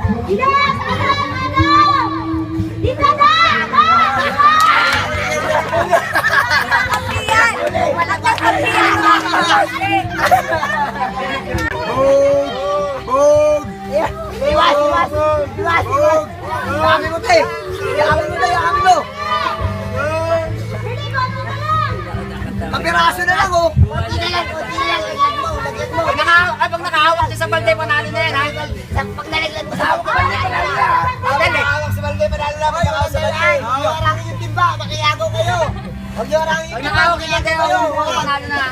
Yes! Dito na! Walang kakampiyan! Bog! Iwas! Yakapin mo tayo! Yakapin mo! Kapiraso na lang oh! Kunti na lang! Lagyan mo! Pag nakahawak sa balde, panalo na yan, ha? Pag nalaglag mo sa hawak ka, panalo na! Pag nakahawak sa balde, panalo na! Pag nakahawak sa balde! Huwag niyo harangin yung timba! Makiyago kayo! Huwag niyo harangin yung Pag timba! nakahawak sa balde, Makiyago kayo! panalo na.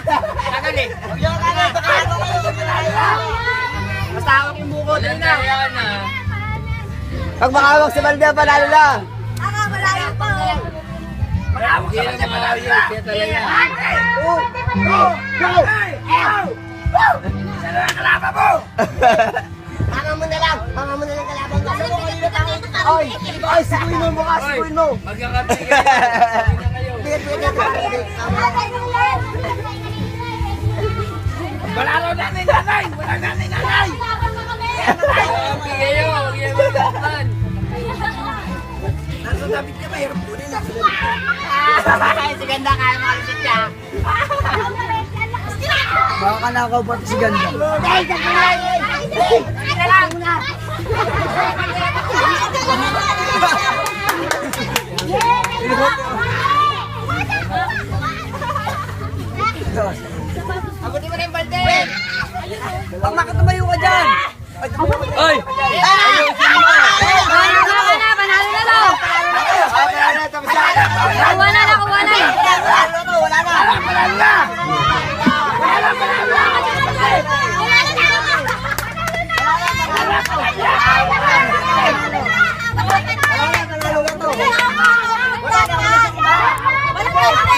Tagal eh. Huwag niyo harangin! Makiyago kayo! Huwag niyo harangin! Basta hawak yung buko, doon na. Pag makahawak sa balde, panalo na! Malayo pa! Hawak sa balde, panalo na. Hanga mo na lang kalaban ko. Ay, sikuin mo bukas, sikuin mo. Magkakapi kayo. Wala raw nanay! Wala nanay! Magkakapi kayo, huwag yan magkakapan. Nasa tapit ka, mahirap po nila. Si Ganda, kaya makalusot siya. Baka kanakaw pa si Ganda. Abutin mo na yung balde! Pag makatumayo ka dyan! Ay!